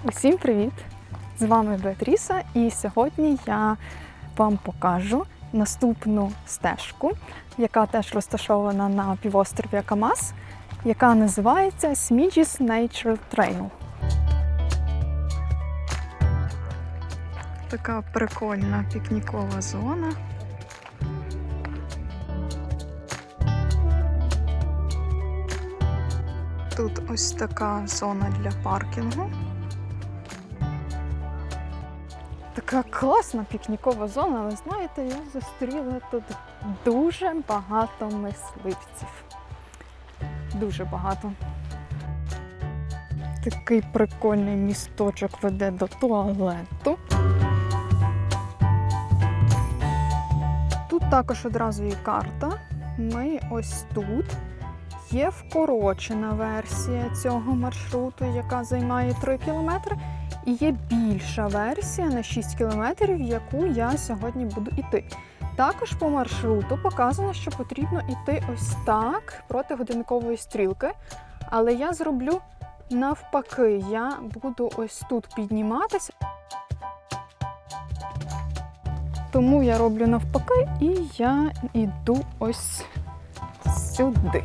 Усім привіт! З вами Беатріса, і сьогодні я вам покажу наступну стежку, яка теж розташована на півострові Акамас, яка називається Smidges Nature Trail. Така прикольна пікнікова зона. Тут ось така зона для паркінгу. Така класна пікнікова зона, але знаєте, я зустріла тут дуже багато мисливців. Дуже багато. Такий прикольний місточок веде до туалету. Тут також одразу є карта. Ми ось тут. Є вкорочена версія цього маршруту, яка займає 3 кілометри. І є більша версія на 6 кілометрів, яку я сьогодні буду йти. Також по маршруту показано, що потрібно йти ось так, проти годинникової стрілки. Але я зроблю навпаки. Я буду ось тут підніматися. Тому я роблю навпаки і я йду ось сюди.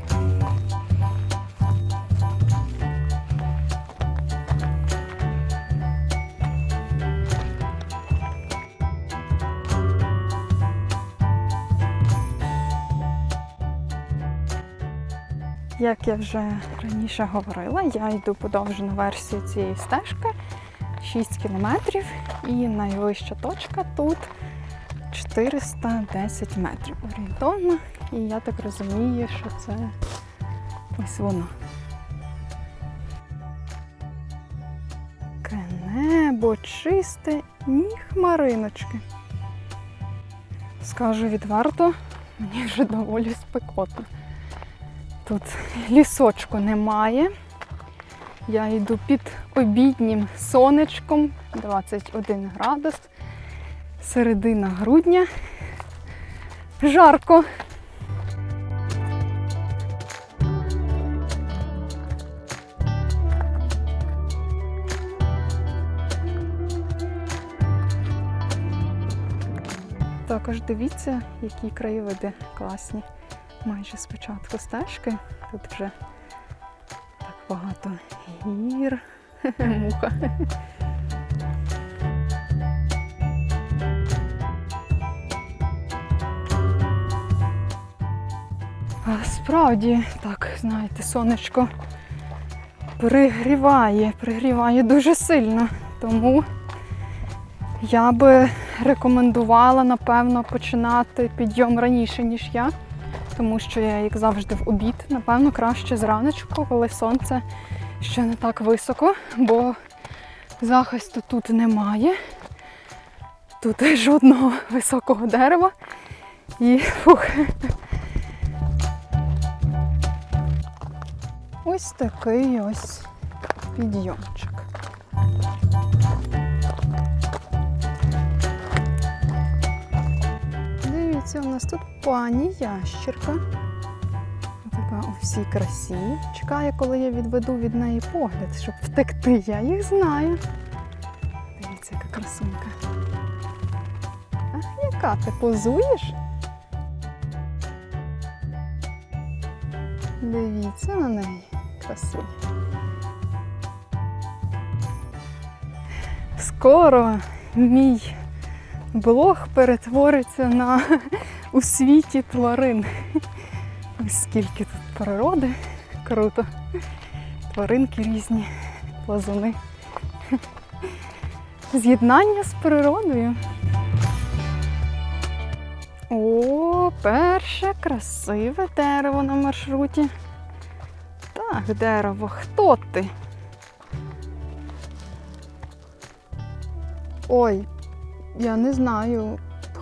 Як я вже раніше говорила, я йду подовжену версію цієї стежки 6 кілометрів і найвища точка тут 410 метрів орієнтовно. І я так розумію, що це ось воно. Таке небо чисте, ні хмариночки. Скажу відверто, мені вже доволі спекотно. Тут лісочку немає. Я йду під обіднім сонечком, 21 градус, середина грудня. Жарко. Також дивіться, які краєвиди класні. Майже з початку стежки. Тут вже так багато гір. Муха. А справді, так, знаєте, сонечко пригріває дуже сильно. Тому я би рекомендувала, напевно, починати підйом раніше, ніж я. Тому що я, як завжди, в обід, напевно, краще зраночку, коли сонце ще не так високо, бо захисту тут немає. Тут жодного високого дерева. І фух. Ось такий ось підйомчик. Дивіться, у нас тут пані ящерка. Така у всій красі. Чекає, коли я відведу від неї погляд, щоб втекти. Я їх знаю. Дивіться, яка красунька. Ах, яка ти позуєш? Дивіться на неї. Красуня. Скоро мій блог перетвориться на у світі тварин. Ось скільки тут природи. Круто. Тваринки різні, плазуни. З'єднання з природою. О, перше красиве дерево на маршруті. Так, дерево, хто ти? Ой, я не знаю.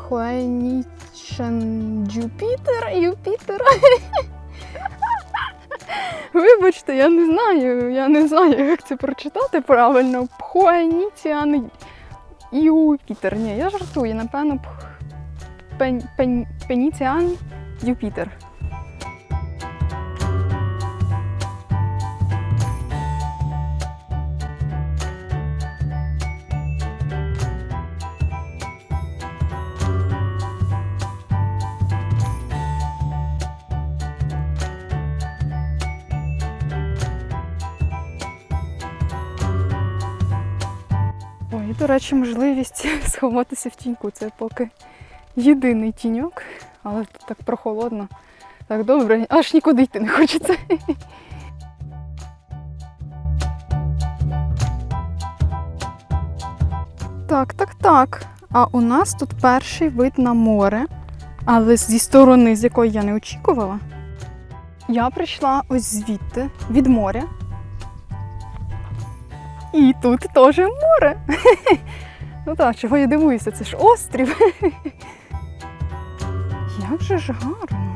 Phoenician Юпітер? Вибачте, я не знаю, як це прочитати правильно. Phoenician Юпітер. Ні, я жартую, напевно, Phoenician Юпітер. І, до речі, можливість сховатися в тіньку. Це поки єдиний тіньок, але тут так прохолодно, так добре, аж нікуди йти не хочеться. Так. А у нас тут перший вид на море, але зі сторони, з якої я не очікувала. Я прийшла ось звідти, від моря. І тут теж море. Ну так, чого я дивуюся, це ж острів. Як же ж гарно.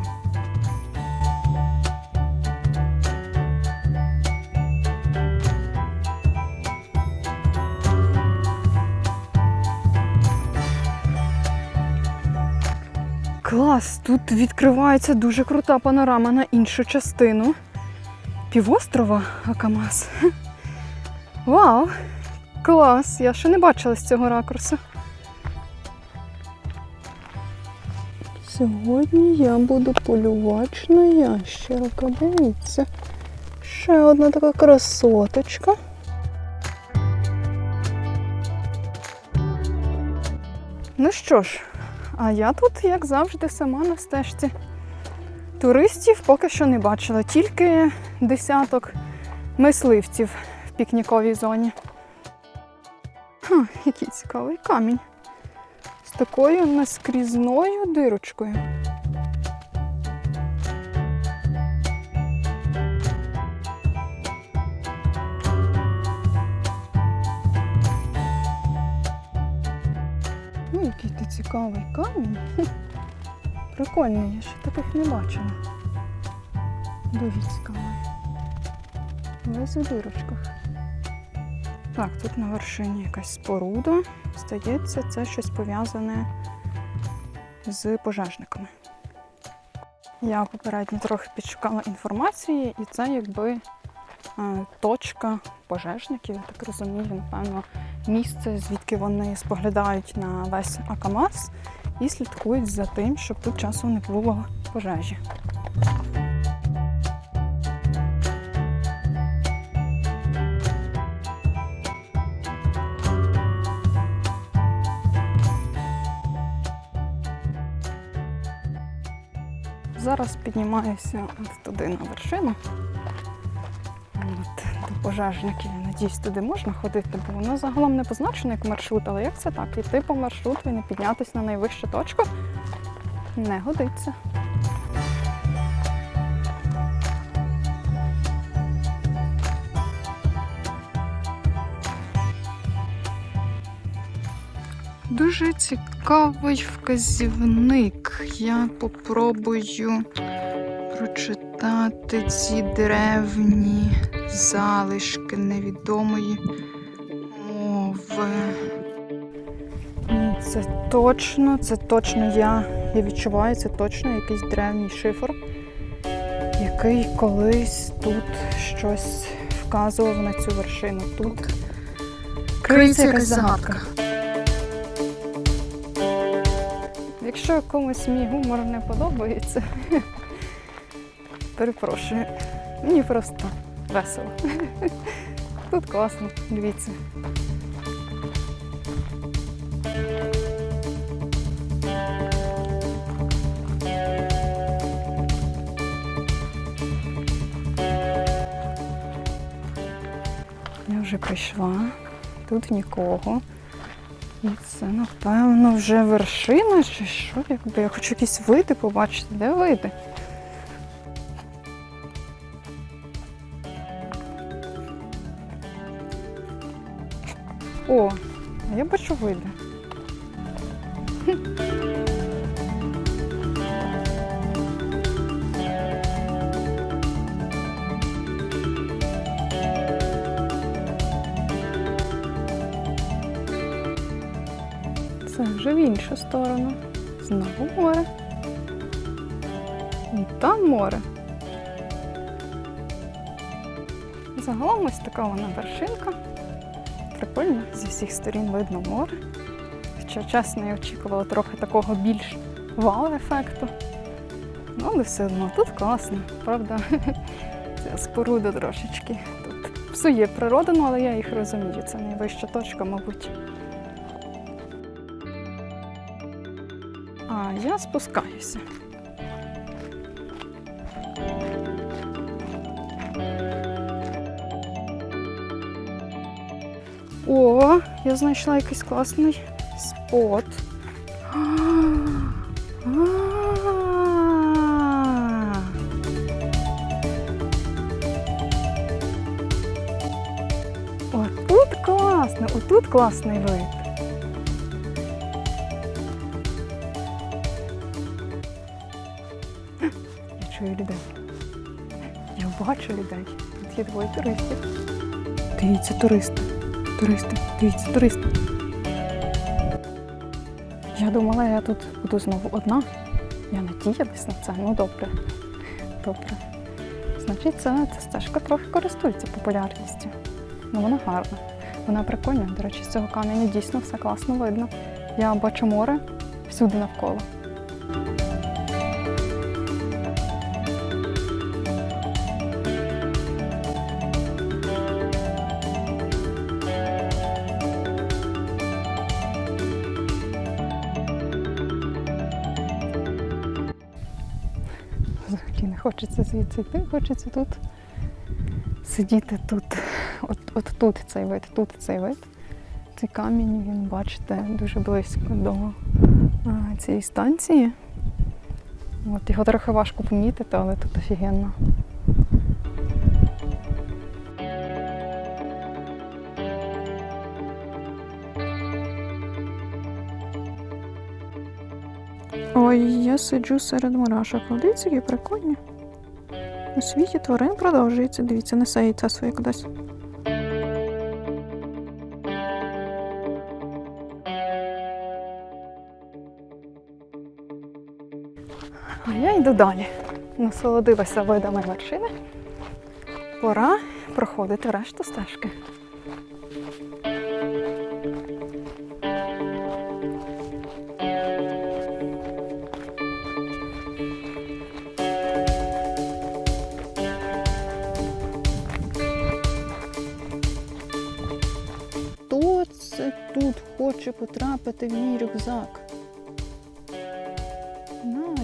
Клас, тут відкривається дуже крута панорама на іншу частину півострова Акамас. Вау! Клас! Я ще не бачила з цього ракурсу. Сьогодні я буду полювати на ящерка. Дивіться. Ще одна така красоточка. Ну що ж, а я тут, як завжди, сама на стежці. Туристів поки що не бачила, тільки десяток мисливців в пікніковій зоні. Який цікавий камінь. З такою наскрізною дирочкою. Який ти цікавий камінь. Прикольний, я ще таких не бачила. Дуже цікавий. Весь у дирочках. Так, тут на вершині якась споруда. Здається, це щось пов'язане з пожежниками. Я попередньо трохи підшукала інформації, і це якби точка пожежників, я так розумію, напевно, місце, звідки вони споглядають на весь Акамас і слідкують за тим, щоб тут часом не було пожежі. Зараз піднімаюся от туди на вершину. От, до пожежників. Надіюсь, туди можна ходити, бо воно загалом не позначено як маршрут, але як це так? Іти по маршруту і не піднятися на найвищу точку не годиться. Дуже цікавий вказівник. Я попробую прочитати ці древні залишки невідомої мови. Це точно я відчуваю, це точно якийсь древній шифр, який колись тут щось вказував на цю вершину. Тут криється якась загадка. Якщо комусь мій гумор не подобається, перепрошую, мені просто весело. Тут класно, дивіться. Я вже прийшла, тут нікого. І це, напевно, вже вершина, чи що? Якби я хочу якісь види побачити. Де види? О, а я бачу види. Це вже в іншу сторону. Знову море. І там море. Загалом ось така вона вершинка. Прикольно, зі всіх сторін видно море. Хоча, чесно, я очікувала трохи такого більш вау-ефекту. Ну, але все одно тут класно, правда? Ця споруда трошечки тут псує природу, але я їх розумію. Це найвища точка, мабуть. А я спускаюся. О, я знайшла якийсь класний спот. Отут класно, отут класний вид. Я чую людей. Я бачу людей. Тут є двоє туристів. Дивіться, туристи. Дивіться, туристи. Я думала, я тут буду знову одна. Я надіялась на це. Ну, добре. Значить, ця стежка трохи користується популярністю. Ну, вона гарна. Вона прикольна. До речі, з цього каменю дійсно все класно видно. Я бачу море всюди навколо. Взагалі не хочеться звідси йти, хочеться тут сидіти тут. От тут цей вид, Цей камінь, він, бачите, дуже близько до цієї станції. От, його трохи важко помітити, але тут офігенно. Ой, я сиджу серед мурашок. Дивіться, які прикольні. У світі тварин продовжується. Дивіться, несе яйця своє кудись. А я йду далі. Насолодилася видами вершини. Пора проходити решту стежки. Хто це тут хоче потрапити в мій рюкзак?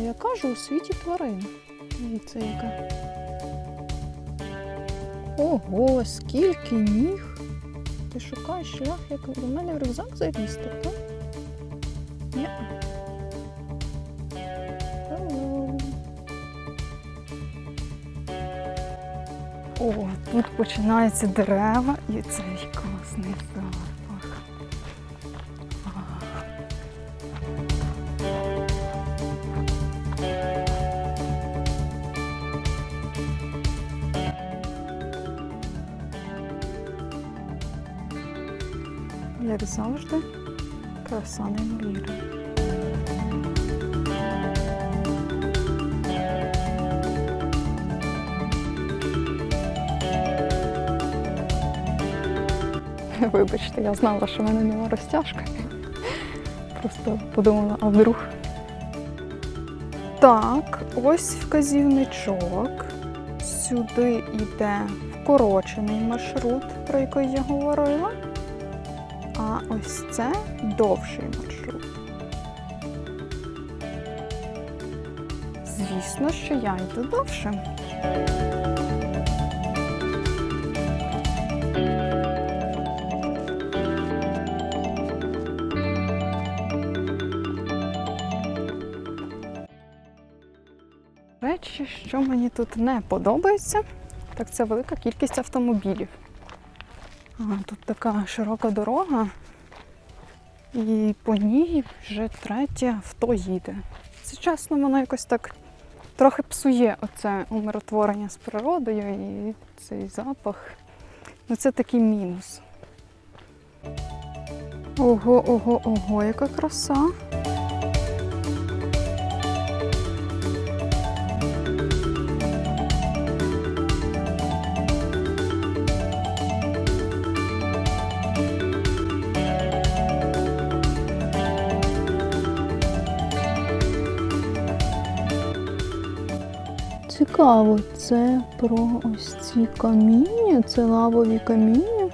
Я кажу, у світі тварин. Дивіться, яка. Ого, скільки ніг! Ти шукаєш шлях, як до мене в рюкзак залізти, так? Ні. О, тут починаються дерева і цей класний запах. Як завжди, краса неймовірна. Вибачте, я знала, що в мене нема розтяжки. Просто подумала, а вдруг. Так, ось вказівничок. Сюди йде вкорочений маршрут, про який я говорила. А ось це довший маршрут. Звісно, що я йду довшим. Речі, що мені тут не подобається, так це велика кількість автомобілів. Тут така широка дорога, і по ній вже третє авто їде. Це, чесно, воно якось так трохи псує оце умиротворення з природою і цей запах. Ну, це такий мінус. Ого, яка краса! Цікаво, це про ось ці каміння, це лавові каміння.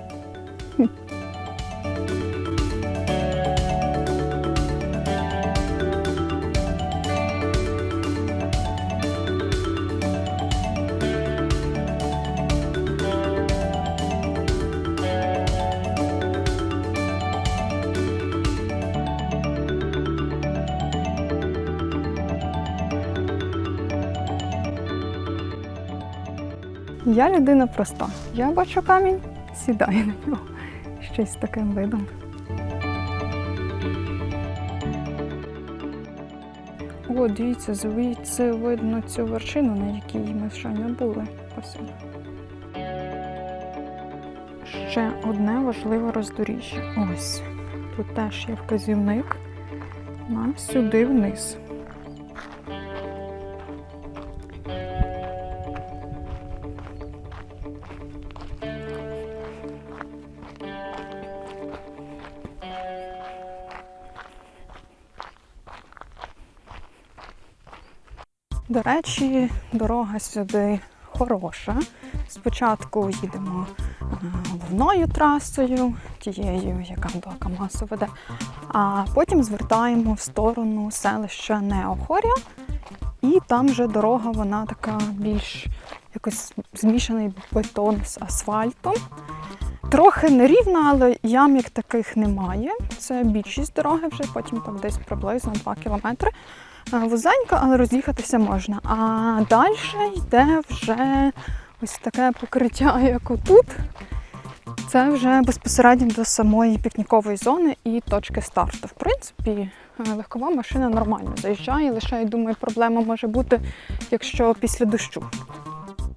Я людина проста. Я бачу камінь, сідаю на нього. Щось з таким видом. О, дивіться, звідси видно цю вершину, на якій ми щойно були. Ось вона. Ще одне важливе роздоріжжя. Ось. Тут теж є вказівник на сюди вниз. До речі, дорога сюди хороша. Спочатку їдемо головною трасою, тією, яка до Камасу веде, а потім звертаємо в сторону селища Неохоря, і там вже дорога, вона така більш якось змішаний бетон з асфальтом. Трохи нерівна, але ям як таких немає. Це більшість дороги вже, потім так десь приблизно 2 кілометри. Вузенька, але роз'їхатися можна. А далі йде вже ось таке покриття, як отут. Це вже безпосередньо до самої пікнікової зони і точки старту. В принципі, легкова машина нормально заїжджає, лише, я думаю, проблема може бути, якщо після дощу.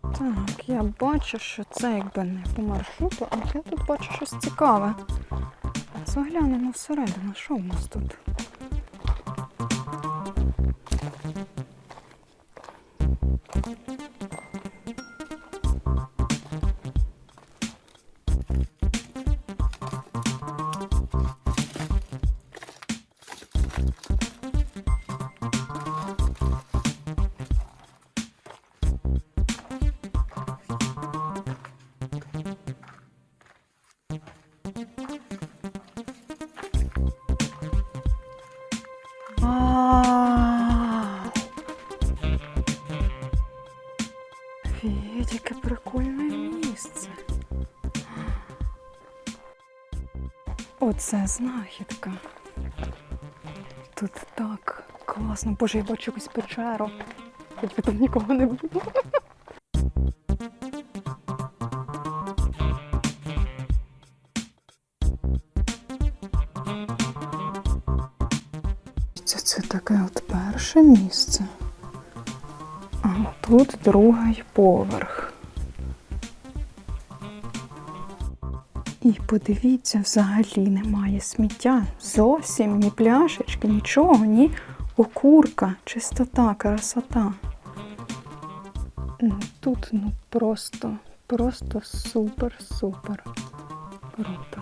Так, я бачу, що це якби не по маршруту, але я тут бачу щось цікаве. Заглянемо всередину, що в нас тут? Офігеть, яке прикольне місце. Оце знахідка. Тут так класно. Боже, я бачу якусь печеру. Хоч би там нікого не було. Це таке от перше місце. А тут другий поверх. І подивіться, взагалі немає сміття. Зовсім ні пляшечки, нічого, ні окурка. Чистота, красота. Тут просто супер круто.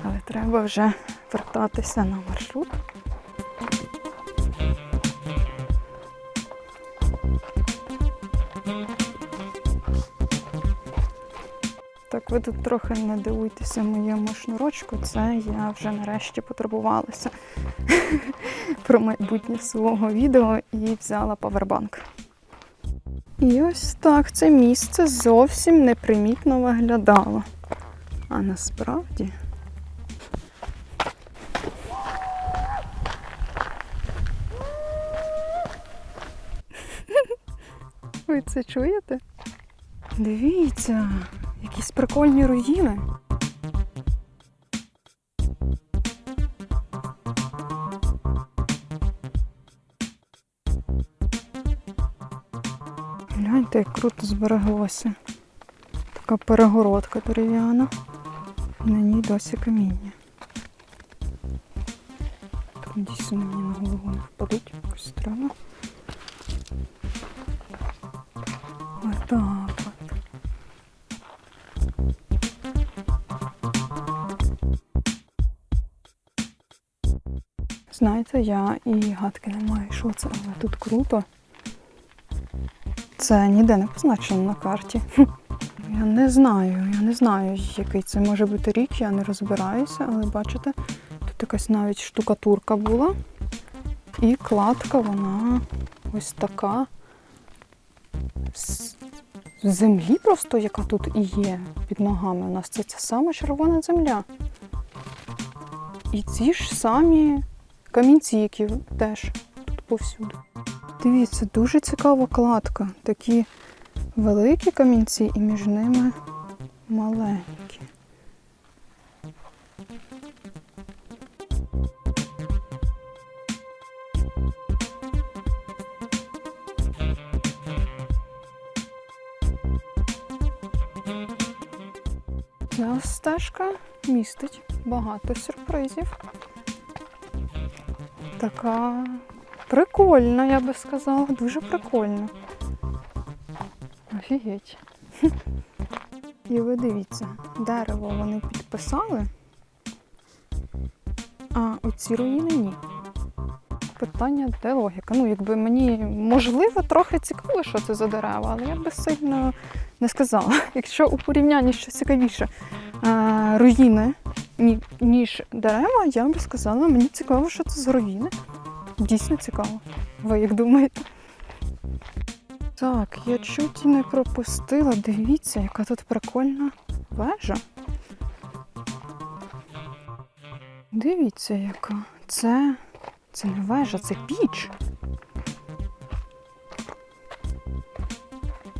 Але треба вже вертатися на маршрут. Так, ви тут трохи не дивуйтеся моєму шнурочку, це я вже нарешті потурбувалася про майбутнє свого відео і взяла павербанк. І ось так це місце зовсім непримітно виглядало. А насправді... Ви це чуєте? Дивіться, якісь прикольні руїни. Гляньте, як круто збереглося. Така перегородка дерев'яна. І на ній досі каміння. Так, надіюсь, мені на голову не впадуть. Якось треба. Отак от. Знаєте, я і гадки не маю, що це, але тут круто. Це ніде не позначено на карті. Я не знаю, який це може бути рік, я не розбираюся, але бачите, тут якась навіть штукатурка була. І кладка, вона ось така з землі просто, яка тут і є під ногами у нас. Це ця сама червона земля. І ці ж самі камінці, які теж тут повсюди. Дивіться, дуже цікава кладка. Такі великі камінці і між ними маленькі. Ця стежка містить багато сюрпризів. Така прикольна, я би сказала, дуже прикольна. Офігеть. І ви дивіться, дерево вони підписали, а оці руїни ні. Питання, де логіка? Ну, якби мені, можливо, трохи цікаво, що це за дерева, але я би сильно не сказала. Якщо у порівнянні що цікавіше руїни, ніж дерева, я би сказала, мені цікаво, що це за руїни. Дійсно цікаво. Ви як думаєте? Так, я чуть і не пропустила. Дивіться, яка тут прикольна вежа. Дивіться, яка. Це не вежа, це піч.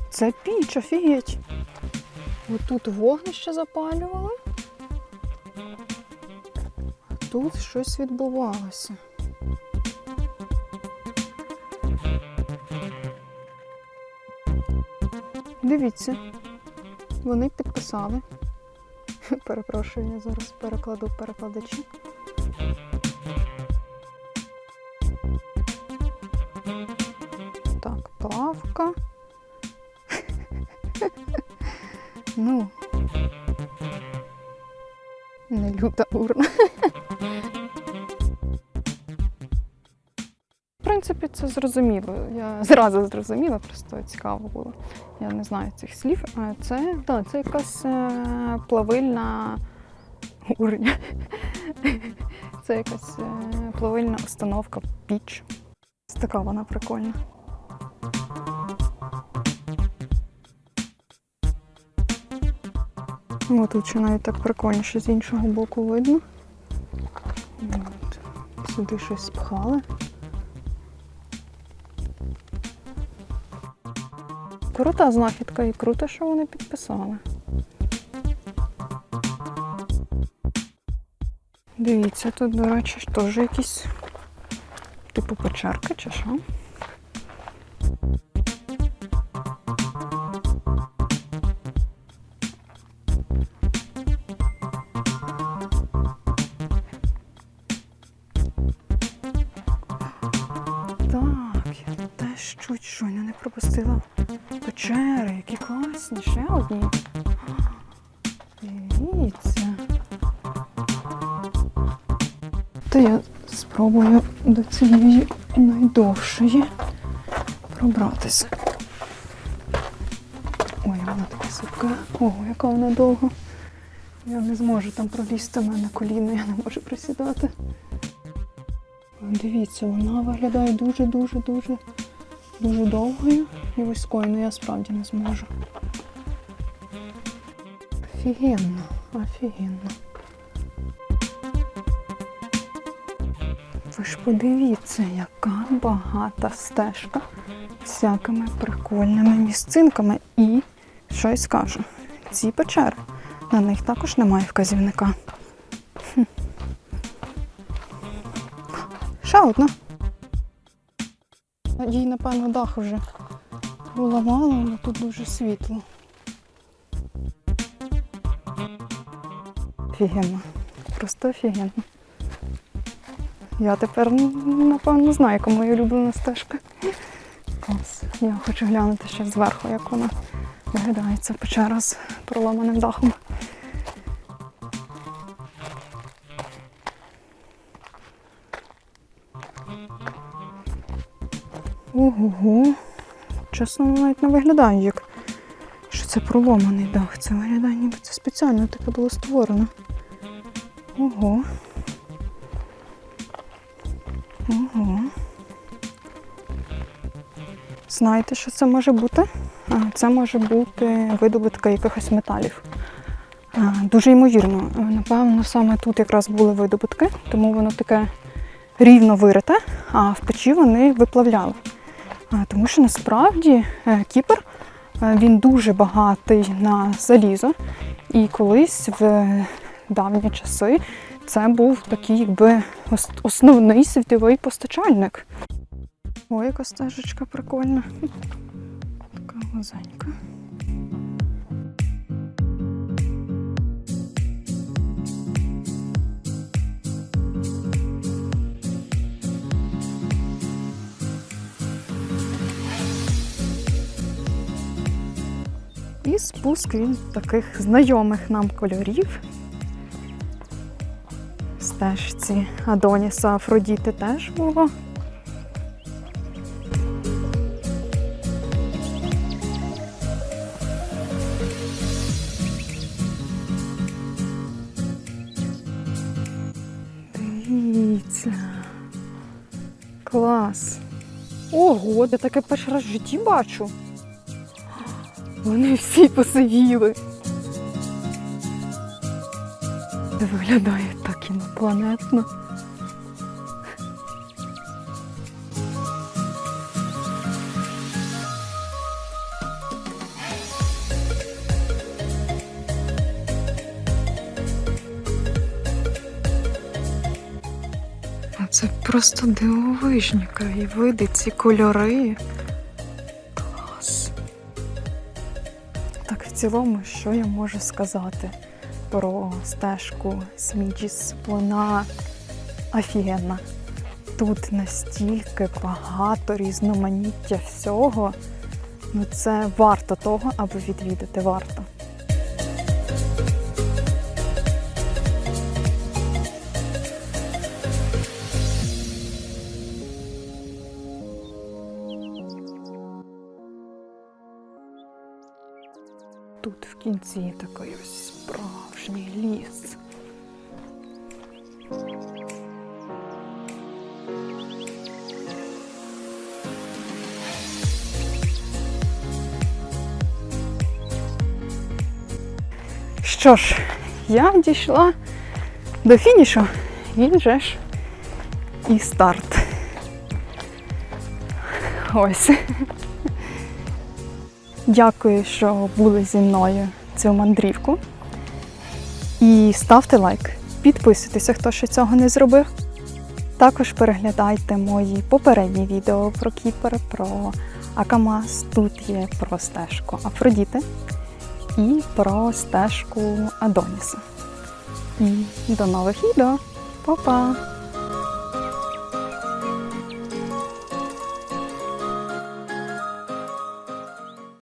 Це піч, офігеть. Отут вогнище запалювали. А тут щось відбувалося. Дивіться, вони підписали. Перепрошую, я зараз перекладу перекладачі. Так, плавка. Ну, не люта урна. В принципі, це зрозуміло. Я зразу зрозуміла, просто цікаво було. Я не знаю цих слів. Це якась плавильна урня. Це якась плавильна установка, піч. Така вона прикольна. О, тут ще навіть так прикольніше з іншого боку видно. От. Сюди щось пхали. Крута знахідка і круто, що вони підписали. Дивіться, тут, до речі, теж якісь типу печерки чи що. Так, я теж чуть щойно не пропустила печери, які класні, ще одні. Дивіться. Та я спробую до цієї найдовшої пробратися. Ой, вона така сипка. Ого, яка вона довга. Я не зможу там пролізти, в мене коліно, я не можу присідати. Дивіться, вона виглядає дуже довгою і вузькою, але я справді не зможу. Офігенно, офігенно. Ви ж подивіться, яка багата стежка всякими прикольними місцинками. І, що й скажу, ці печери, на них також немає вказівника. Ще одна. Їй, напевно, дах вже поламало, але тут дуже світло. Офігенно. Просто офігенно. Я тепер, напевно, знаю, яка моя улюблена стежка. Клас. Я хочу глянути ще зверху, як вона виглядає, ця печера з проламаним дахом. Ого-го. Чесно, навіть не виглядає, як що це проломаний дах. Це виглядає, ніби це спеціально таке було створено. Ого. Ого. Знаєте, що це може бути? Це може бути видобутка якихось металів. Дуже ймовірно. Напевно, саме тут якраз були видобутки, тому воно таке рівно вирите, а в печі вони виплавляли. Тому що насправді Кіпр, він дуже багатий на залізо. І колись в давні часи це був такий якби основний світовий постачальник. Ой, яка стежечка прикольна. Така вузенька. І спуск він таких знайомих нам кольорів. В стежці Адоніса Афродіти теж було. Дивіться. Клас. Ого, я таке перший раз в житті бачу. Вони всі посивіли. Це виглядає так інопланетно. Це просто дивовижні краєвиди, ці кольори. Клас. Так, в цілому, що я можу сказати про стежку Сміджіс? Вона офігенна. Тут настільки багато різноманіття всього. Ну, це варто того, аби відвідати, варто. Тут в кінці такий ось справжній ліс. Що ж, я дійшла до фінішу. Він же ж і старт. Ось. Дякую, що були зі мною цю мандрівку. І ставте лайк, підписуйтеся, хто ще цього не зробив. Також переглядайте мої попередні відео про Кіпр, про Акамас. Тут є про стежку Афродіти і про стежку Адоніса. І до нових відео. Па-па!